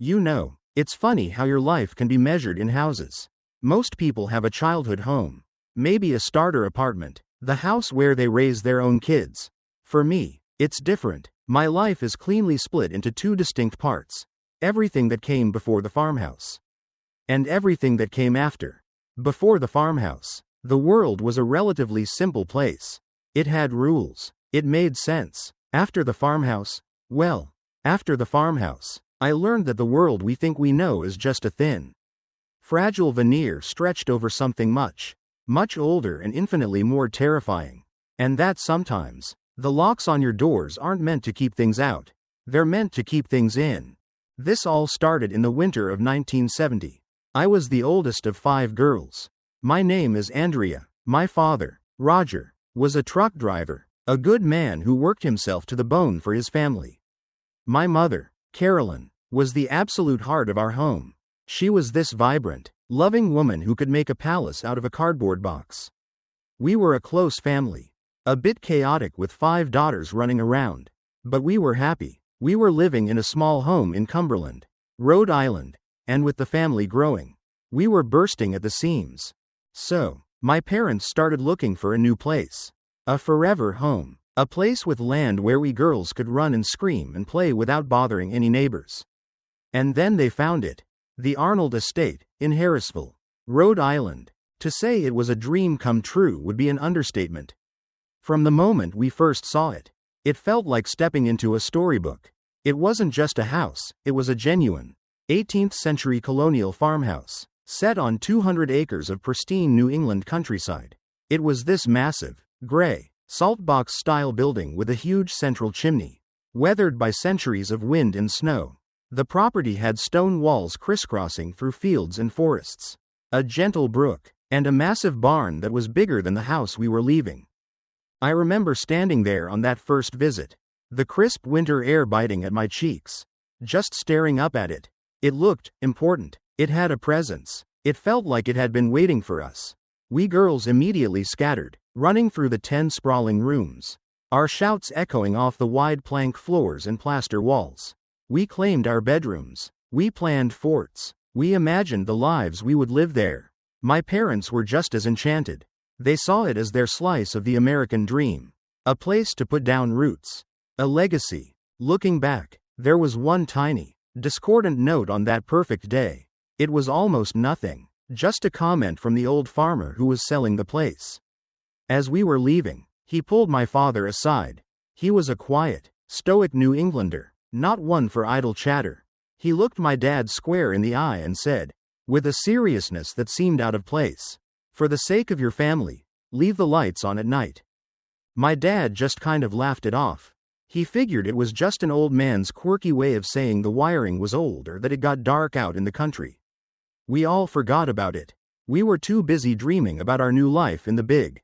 You know, it's funny how your life can be measured in houses. Most people have a childhood home. Maybe a starter apartment. The house where they raise their own kids. For me, it's different. My life is cleanly split into two distinct parts. Everything that came before the farmhouse. And everything that came after. Before the farmhouse, the world was a relatively simple place. It had rules. It made sense. After the farmhouse, after the farmhouse, I learned that the world we think we know is just a thin, fragile veneer stretched over something much, much older and infinitely more terrifying. And that sometimes, the locks on your doors aren't meant to keep things out. They're meant to keep things in. This all started in the winter of 1970. I was the oldest of 5 girls. My name is Andrea. My father, Roger, was a truck driver, a good man who worked himself to the bone for his family. My mother, Carolyn, was the absolute heart of our home. She was this vibrant, loving woman who could make a palace out of a cardboard box. We were a close family, a bit chaotic with 5 daughters running around. But we were happy. We were living in a small home in Cumberland, Rhode Island, and with the family growing, we were bursting at the seams. So, my parents started looking for a new place. A forever home. A place with land where we girls could run and scream and play without bothering any neighbors. And then they found it. The Arnold Estate, in Harrisville, Rhode Island. To say it was a dream come true would be an understatement. From the moment we first saw it, it felt like stepping into a storybook. It wasn't just a house, it was a genuine 18th century colonial farmhouse, set on 200 acres of pristine New England countryside. It was this massive, gray, saltbox-style building with a huge central chimney, weathered by centuries of wind and snow. The property had stone walls crisscrossing through fields and forests, a gentle brook, and a massive barn that was bigger than the house we were leaving. I remember standing there on that first visit, the crisp winter air biting at my cheeks, just staring up at it. It looked important. It had a presence. It felt like it had been waiting for us. We girls immediately scattered, running through the 10 sprawling rooms, our shouts echoing off the wide plank floors and plaster walls. We claimed our bedrooms. We planned forts. We imagined the lives we would live there. My parents were just as enchanted. They saw it as their slice of the American dream. A place to put down roots. A legacy. Looking back, there was one tiny, discordant note on that perfect day. It was almost nothing, just a comment from the old farmer who was selling the place. As we were leaving, he pulled my father aside. He was a quiet, stoic New Englander, not one for idle chatter. He looked my dad square in the eye and said, with a seriousness that seemed out of place, "For the sake of your family, leave the lights on at night." My dad just kind of laughed it off. He figured it was just an old man's quirky way of saying the wiring was old or that it got dark out in the country. We all forgot about it. We were too busy dreaming about our new life in the big,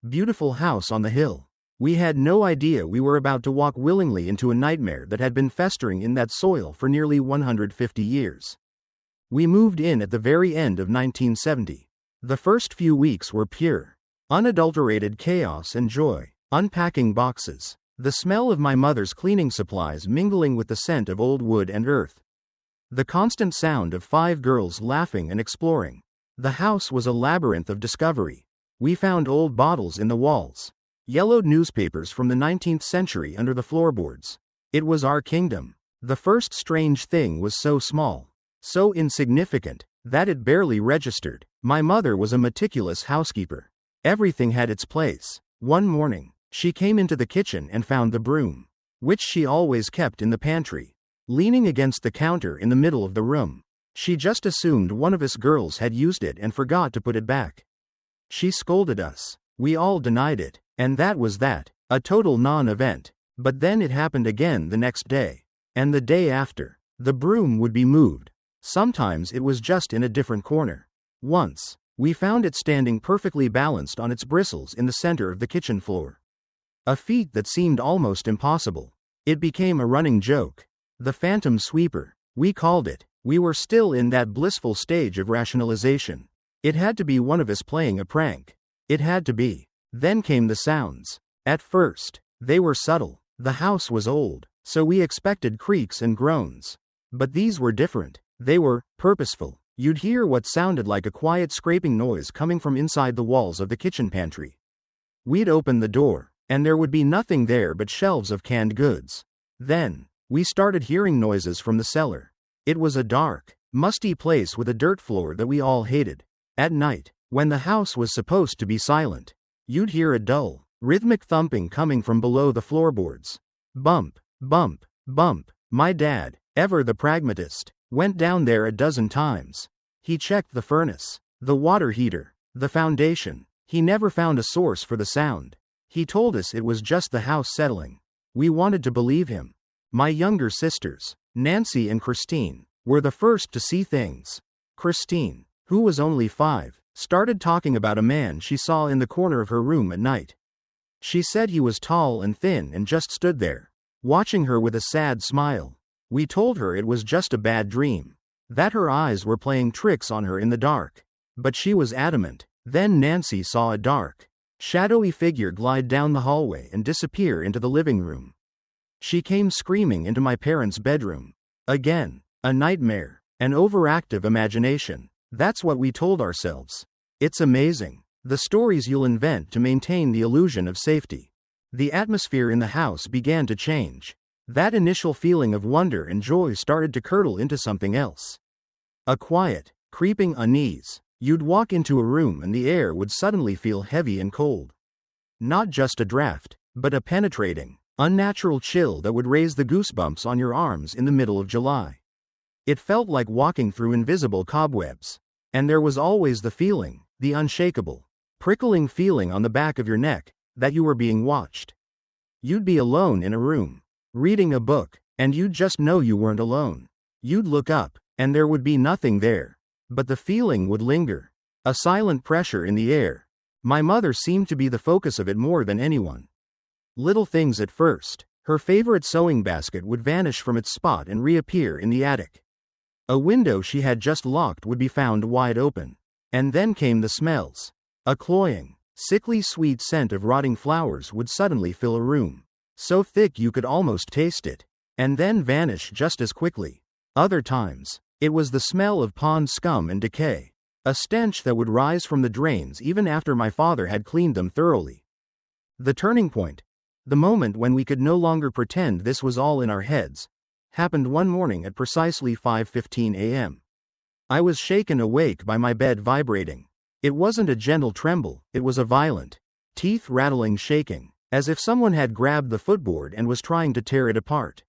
beautiful house on the hill. We had no idea we were about to walk willingly into a nightmare that had been festering in that soil for nearly 150 years. We moved in at the very end of 1970. The first few weeks were pure, unadulterated chaos and joy. Unpacking boxes. The smell of my mother's cleaning supplies mingling with the scent of old wood and earth. The constant sound of 5 girls laughing and exploring. The house was a labyrinth of discovery. We found old bottles in the walls, yellowed newspapers from the 19th century under the floorboards. It was our kingdom. The first strange thing was so small, so insignificant, that it barely registered. My mother was a meticulous housekeeper. Everything had its place. One morning, she came into the kitchen and found the broom, which she always kept in the pantry, leaning against the counter in the middle of the room. She just assumed one of us girls had used it and forgot to put it back. She scolded us. We all denied it, and that was that, a total non-event. But then it happened again the next day, and the day after. The broom would be moved. Sometimes it was just in a different corner. Once, we found it standing perfectly balanced on its bristles in the center of the kitchen floor. A feat that seemed almost impossible. It became a running joke. The phantom sweeper, we called it. We were still in that blissful stage of rationalization. It had to be one of us playing a prank. It had to be. Then came the sounds. At first, they were subtle. The house was old, so we expected creaks and groans. But these were different. They were purposeful. You'd hear what sounded like a quiet scraping noise coming from inside the walls of the kitchen pantry. We'd open the door, and there would be nothing there but shelves of canned goods. Then, we started hearing noises from the cellar. It was a dark, musty place with a dirt floor that we all hated. At night, when the house was supposed to be silent, you'd hear a dull, rhythmic thumping coming from below the floorboards. Bump, bump, bump. My dad, ever the pragmatist, went down there a dozen times. He checked the furnace, the water heater, the foundation. He never found a source for the sound. He told us it was just the house settling. We wanted to believe him. My younger sisters, Nancy and Christine, were the first to see things. Christine, who was only 5, started talking about a man she saw in the corner of her room at night. She said he was tall and thin and just stood there, watching her with a sad smile. We told her it was just a bad dream, that her eyes were playing tricks on her in the dark. But she was adamant. Then Nancy saw a dark, shadowy figure glide down the hallway and disappear into the living room. She came screaming into my parents' bedroom. Again, a nightmare, an overactive imagination. That's what we told ourselves. It's amazing, the stories you'll invent to maintain the illusion of safety. The atmosphere in the house began to change. That initial feeling of wonder and joy started to curdle into something else. A quiet, creeping unease. You'd walk into a room and the air would suddenly feel heavy and cold. Not just a draft, but a penetrating, unnatural chill that would raise the goosebumps on your arms in the middle of July. It felt like walking through invisible cobwebs. And there was always the feeling, the unshakable, prickling feeling on the back of your neck, that you were being watched. You'd be alone in a room, reading a book, and you'd just know you weren't alone. You'd look up, and there would be nothing there. But the feeling would linger. A silent pressure in the air. My mother seemed to be the focus of it more than anyone. Little things at first. Her favorite sewing basket would vanish from its spot and reappear in the attic. A window she had just locked would be found wide open. And then came the smells. A cloying, sickly sweet scent of rotting flowers would suddenly fill a room, so thick you could almost taste it, and then vanish just as quickly. Other times, it was the smell of pond scum and decay, a stench that would rise from the drains even after my father had cleaned them thoroughly. The turning point, the moment when we could no longer pretend this was all in our heads, happened one morning at precisely 5:15 a.m. I was shaken awake by my bed vibrating. It wasn't a gentle tremble, it was a violent, teeth-rattling shaking, as if someone had grabbed the footboard and was trying to tear it apart.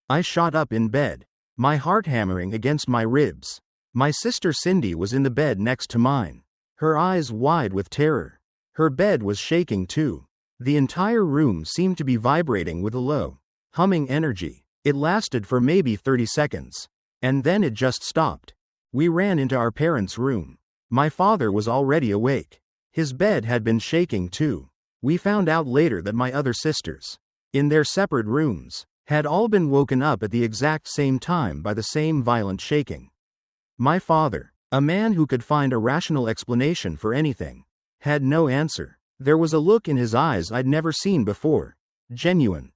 I shot up in bed, my heart hammering against my ribs. My sister Cindy was in the bed next to mine, her eyes wide with terror. Her bed was shaking too. The entire room seemed to be vibrating with a low, humming energy. It lasted for maybe 30 seconds. And then it just stopped. We ran into our parents' room. My father was already awake. His bed had been shaking too. We found out later that my other sisters, in their separate rooms, had all been woken up at the exact same time by the same violent shaking. My father, a man who could find a rational explanation for anything, had no answer. There was a look in his eyes I'd never seen before. Genuine,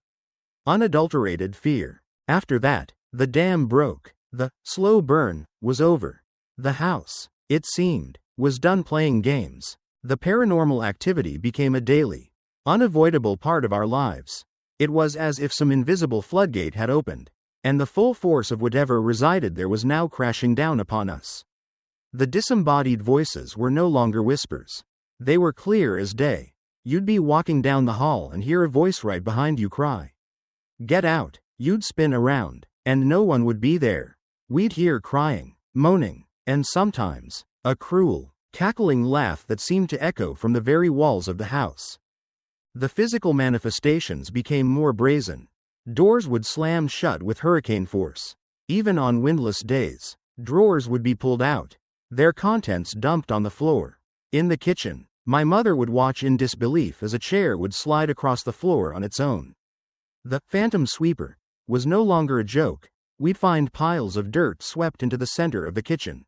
unadulterated fear. After that, the dam broke. The slow burn was over. The house, it seemed, was done playing games. The paranormal activity became a daily, unavoidable part of our lives. It was as if some invisible floodgate had opened, and the full force of whatever resided there was now crashing down upon us. The disembodied voices were no longer whispers. They were clear as day. You'd be walking down the hall and hear a voice right behind you cry, "Get out!" You'd spin around, and no one would be there. We'd hear crying, moaning, and sometimes, a cruel, cackling laugh that seemed to echo from the very walls of the house. The physical manifestations became more brazen. Doors would slam shut with hurricane force. Even on windless days, drawers would be pulled out, their contents dumped on the floor. In the kitchen, my mother would watch in disbelief as a chair would slide across the floor on its own. The phantom sweeper was no longer a joke. We'd find piles of dirt swept into the center of the kitchen,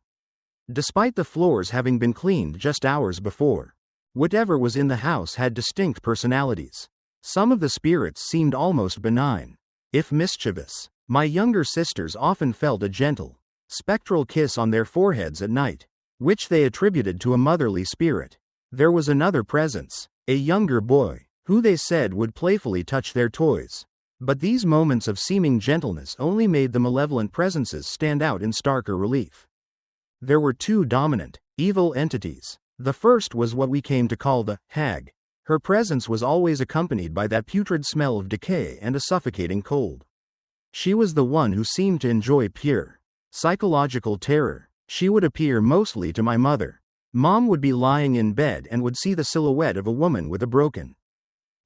despite the floors having been cleaned just hours before. Whatever was in the house had distinct personalities. Some of the spirits seemed almost benign, if mischievous. My younger sisters often felt a gentle, spectral kiss on their foreheads at night, which they attributed to a motherly spirit. There was another presence, a younger boy, who they said would playfully touch their toys. But these moments of seeming gentleness only made the malevolent presences stand out in starker relief. There were two dominant, evil entities. The first was what we came to call the hag. Her presence was always accompanied by that putrid smell of decay and a suffocating cold. She was the one who seemed to enjoy pure, psychological terror. She would appear mostly to my mother. Mom would be lying in bed and would see the silhouette of a woman with a broken,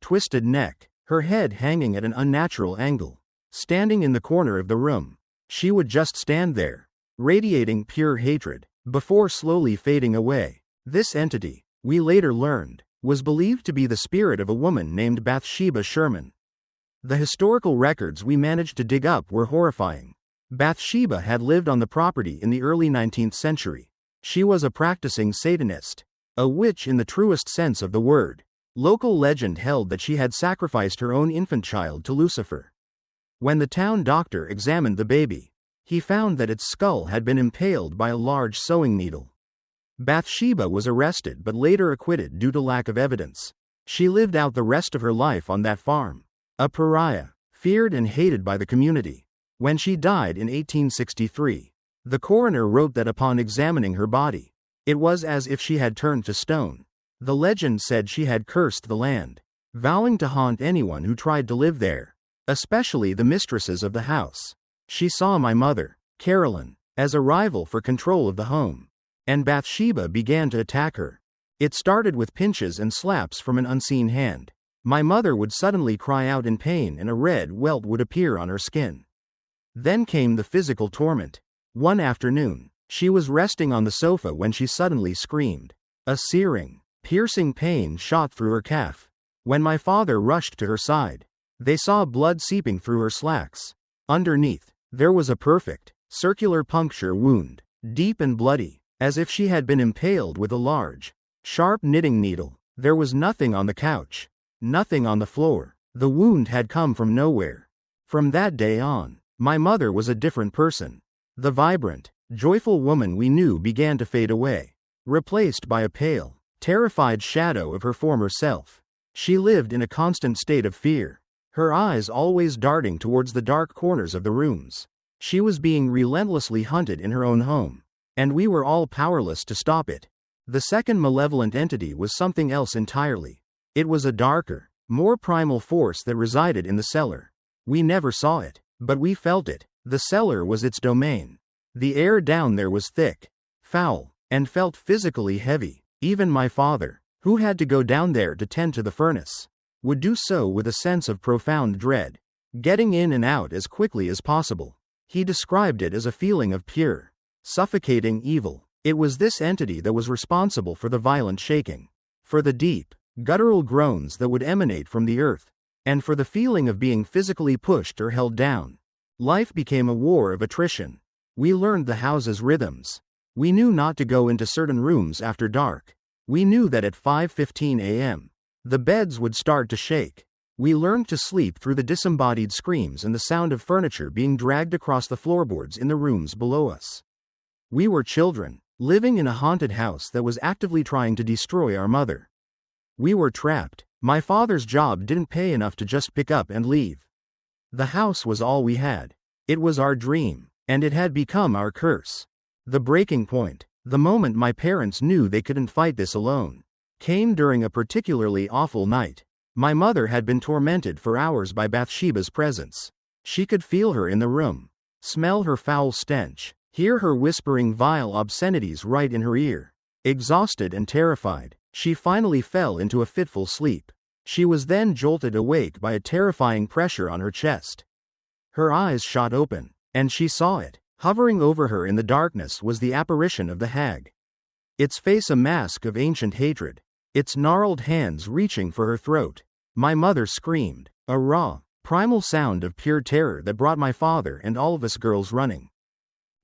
twisted neck, her head hanging at an unnatural angle, standing in the corner of the room. She would just stand there, radiating pure hatred, before slowly fading away. This entity, we later learned, was believed to be the spirit of a woman named Bathsheba Sherman. The historical records we managed to dig up were horrifying. Bathsheba had lived on the property in the early 19th century. She was a practicing Satanist, a witch in the truest sense of the word. Local legend held that she had sacrificed her own infant child to Lucifer. When the town doctor examined the baby, he found that its skull had been impaled by a large sewing needle. Bathsheba was arrested but later acquitted due to lack of evidence. She lived out the rest of her life on that farm, a pariah, feared and hated by the community. When she died in 1863, the coroner wrote that upon examining her body, it was as if she had turned to stone. The legend said she had cursed the land, vowing to haunt anyone who tried to live there, especially the mistresses of the house. She saw my mother, Carolyn, as a rival for control of the home, and Bathsheba began to attack her. It started with pinches and slaps from an unseen hand. My mother would suddenly cry out in pain and a red welt would appear on her skin. Then came the physical torment. One afternoon, she was resting on the sofa when she suddenly screamed. A searing, piercing pain shot through her calf. When my father rushed to her side, they saw blood seeping through her slacks. Underneath, there was a perfect, circular puncture wound, deep and bloody, as if she had been impaled with a large, sharp knitting needle. There was nothing on the couch, nothing on the floor. The wound had come from nowhere. From that day on, my mother was a different person. The vibrant, joyful woman we knew began to fade away, replaced by a pale, terrified shadow of her former self. She lived in a constant state of fear, her eyes always darting towards the dark corners of the rooms. She was being relentlessly hunted in her own home, and we were all powerless to stop it. The second malevolent entity was something else entirely. It was a darker, more primal force that resided in the cellar. We never saw it, but we felt it. The cellar was its domain. The air down there was thick, foul, and felt physically heavy. Even my father, who had to go down there to tend to the furnace, would do so with a sense of profound dread, getting in and out as quickly as possible. He described it as a feeling of pure, suffocating evil. It was this entity that was responsible for the violent shaking, for the deep, guttural groans that would emanate from the earth, and for the feeling of being physically pushed or held down. Life became a war of attrition. We learned the house's rhythms. We knew not to go into certain rooms after dark. We knew that at 5:15 a.m., the beds would start to shake. We learned to sleep through the disembodied screams and the sound of furniture being dragged across the floorboards in the rooms below us. We were children, living in a haunted house that was actively trying to destroy our mother. We were trapped. My father's job didn't pay enough to just pick up and leave. The house was all we had. It was our dream, and it had become our curse. The breaking point, the moment my parents knew they couldn't fight this alone, came during a particularly awful night. My mother had been tormented for hours by Bathsheba's presence. She could feel her in the room, smell her foul stench, hear her whispering vile obscenities right in her ear. Exhausted and terrified, she finally fell into a fitful sleep. She was then jolted awake by a terrifying pressure on her chest. Her eyes shot open, and she saw it. Hovering over her in the darkness was the apparition of the hag. Its face a mask of ancient hatred, its gnarled hands reaching for her throat. My mother screamed, a raw, primal sound of pure terror that brought my father and all of us girls running.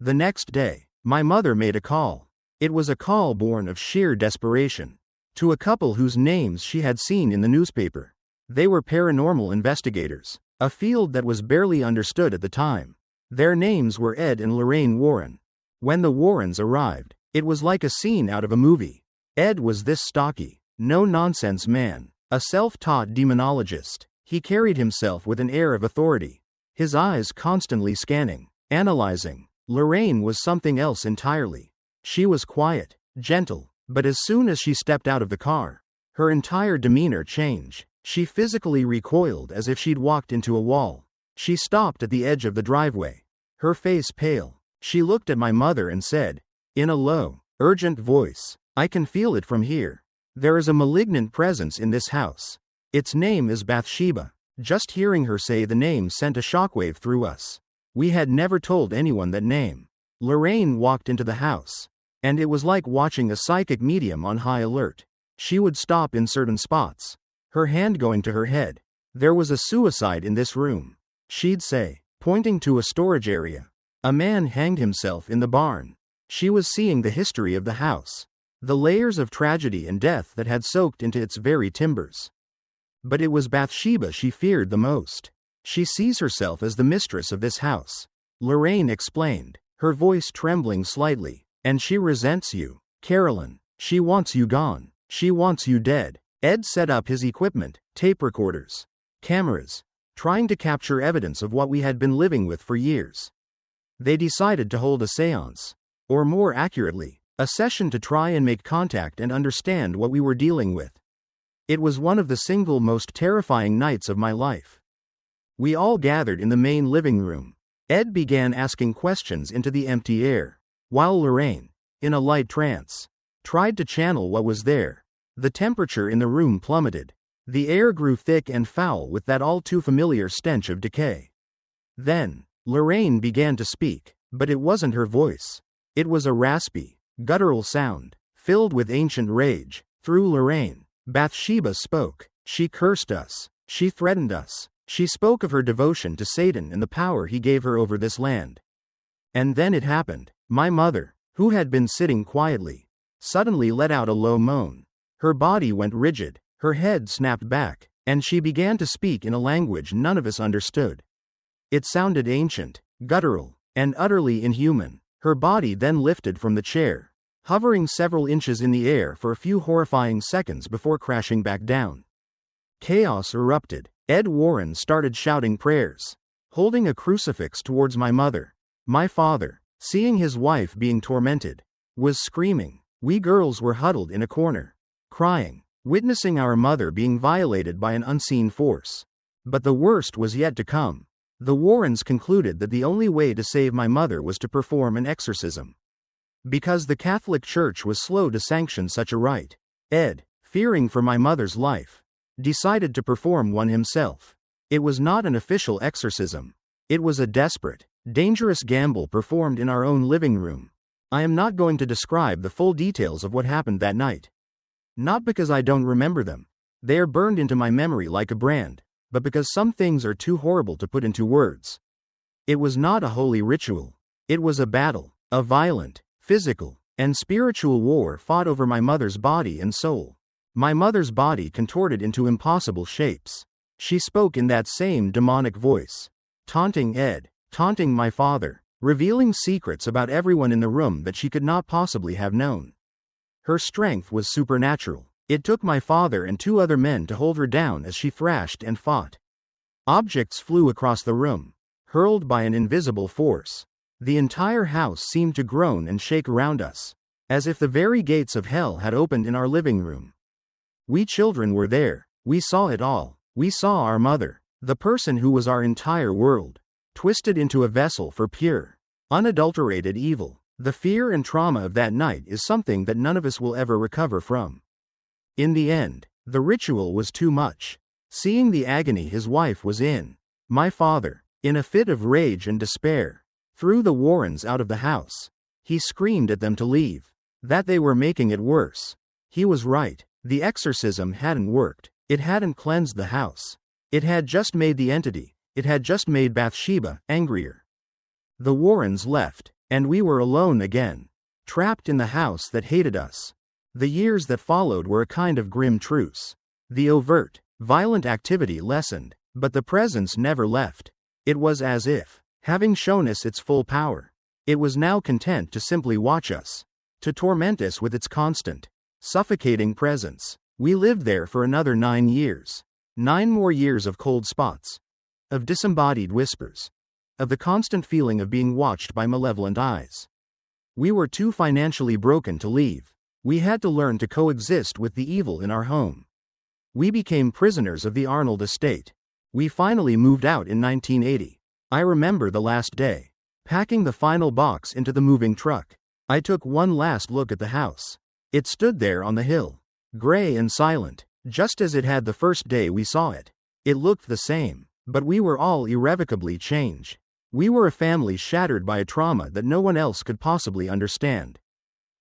The next day, my mother made a call. It was a call born of sheer desperation, to a couple whose names she had seen in the newspaper. They were paranormal investigators. A field that was barely understood at the time. Their names were Ed and Lorraine Warren. When the Warrens arrived, it was like a scene out of a movie. Ed was this stocky, no-nonsense man, a self-taught demonologist. He carried himself with an air of authority, his eyes constantly scanning, analyzing. Lorraine was something else entirely. She was quiet, gentle, but as soon as she stepped out of the car, her entire demeanor changed. She physically recoiled as if she'd walked into a wall. She stopped at the edge of the driveway, her face pale. She looked at my mother and said, in a low, urgent voice, "I can feel it from here. There is a malignant presence in this house. Its name is Bathsheba." Just hearing her say the name sent a shockwave through us. We had never told anyone that name. Lorraine walked into the house, and it was like watching a psychic medium on high alert. She would stop in certain spots, her hand going to her head. "There was a suicide in this room," she'd say, pointing to a storage area. "A man hanged himself in the barn." She was seeing the history of the house, the layers of tragedy and death that had soaked into its very timbers. But it was Bathsheba she feared the most. "She sees herself as the mistress of this house," Lorraine explained, her voice trembling slightly. "And she resents you, Carolyn. She wants you gone. She wants you dead." Ed set up his equipment, tape recorders, cameras, trying to capture evidence of what we had been living with for years. They decided to hold a séance, or more accurately, a session to try and make contact and understand what we were dealing with. It was one of the single most terrifying nights of my life. We all gathered in the main living room. Ed began asking questions into the empty air, while Lorraine, in a light trance, tried to channel what was there. The temperature in the room plummeted. The air grew thick and foul with that all too familiar stench of decay. Then, Lorraine began to speak, but it wasn't her voice. It was a raspy, guttural sound, filled with ancient rage. Through Lorraine, Bathsheba spoke. She cursed us. She threatened us. She spoke of her devotion to Satan and the power he gave her over this land. And then it happened. My mother, who had been sitting quietly, suddenly let out a low moan. Her body went rigid, her head snapped back, and she began to speak in a language none of us understood. It sounded ancient, guttural, and utterly inhuman. Her body then lifted from the chair, hovering several inches in the air for a few horrifying seconds before crashing back down. Chaos erupted. Ed Warren started shouting prayers, holding a crucifix towards my mother. My father, seeing his wife being tormented, was screaming. We girls were huddled in a corner, crying, witnessing our mother being violated by an unseen force. But the worst was yet to come. The Warrens concluded that the only way to save my mother was to perform an exorcism. Because the Catholic Church was slow to sanction such a rite, Ed, fearing for my mother's life, decided to perform one himself. It was not an official exorcism. It was a desperate, dangerous gamble performed in our own living room. I am not going to describe the full details of what happened that night. Not because I don't remember them. They are burned into my memory like a brand, but because some things are too horrible to put into words. It was not a holy ritual. It was a battle, a violent, physical, and spiritual war fought over my mother's body and soul. My mother's body contorted into impossible shapes. She spoke in that same demonic voice, taunting Ed, taunting my father, revealing secrets about everyone in the room that she could not possibly have known. Her strength was supernatural. It took my father and 2 other men to hold her down as she thrashed and fought. Objects flew across the room, hurled by an invisible force. The entire house seemed to groan and shake around us, as if the very gates of hell had opened in our living room. We children were there. We saw it all. We saw our mother, the person who was our entire world, twisted into a vessel for pure, unadulterated evil. The fear and trauma of that night is something that none of us will ever recover from. In the end, the ritual was too much. Seeing the agony his wife was in, my father, in a fit of rage and despair, threw the Warrens out of the house. He screamed at them to leave, that they were making it worse. He was right. The exorcism hadn't worked. It hadn't cleansed the house. It had just made the entity, it had just made Bathsheba angrier. The Warrens left, and we were alone again, trapped in the house that hated us. The years that followed were a kind of grim truce. The overt, violent activity lessened, But the presence never left. It was as if, having shown us its full power, it was now content to simply watch us, to torment us with its constant, suffocating presence. We lived there for another 9 years. 9 more years of cold spots, of disembodied whispers, of the constant feeling of being watched by malevolent eyes. We were too financially broken to leave. We had to learn to coexist with the evil in our home. We became prisoners of the Arnold estate. We finally moved out in 1980. I remember the last day, packing the final box into the moving truck. I took one last look at the house. It stood there on the hill, gray and silent, just as it had the first day we saw it. It looked the same, but we were all irrevocably changed. We were a family shattered by a trauma that no one else could possibly understand.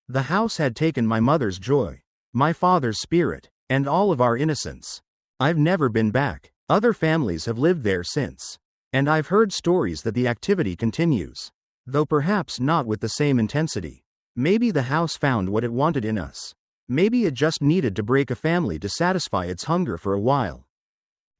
The house had taken my mother's joy, my father's spirit, and all of our innocence. I've never been back. Other families have lived there since. And I've heard stories that the activity continues, though perhaps not with the same intensity. Maybe the house found what it wanted in us. Maybe it just needed to break a family to satisfy its hunger for a while.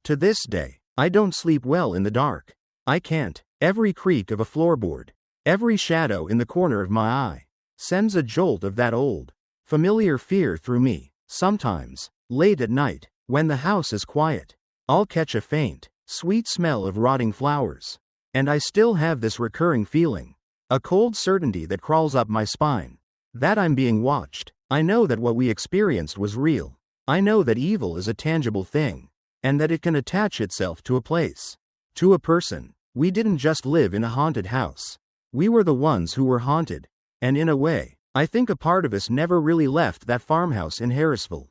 To this day, I don't sleep well in the dark. I can't. Every creak of a floorboard, every shadow in the corner of my eye, sends a jolt of that old, familiar fear through me. Sometimes, late at night, when the house is quiet, I'll catch a faint, sweet smell of rotting flowers. And I still have this recurring feeling, a cold certainty that crawls up my spine, that I'm being watched. I know that what we experienced was real. I know that evil is a tangible thing, and that it can attach itself to a place, to a person. We didn't just live in a haunted house. We were the ones who were haunted, and in a way, I think a part of us never really left that farmhouse in Harrisville.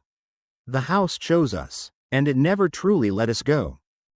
The house chose us, and it never truly let us go.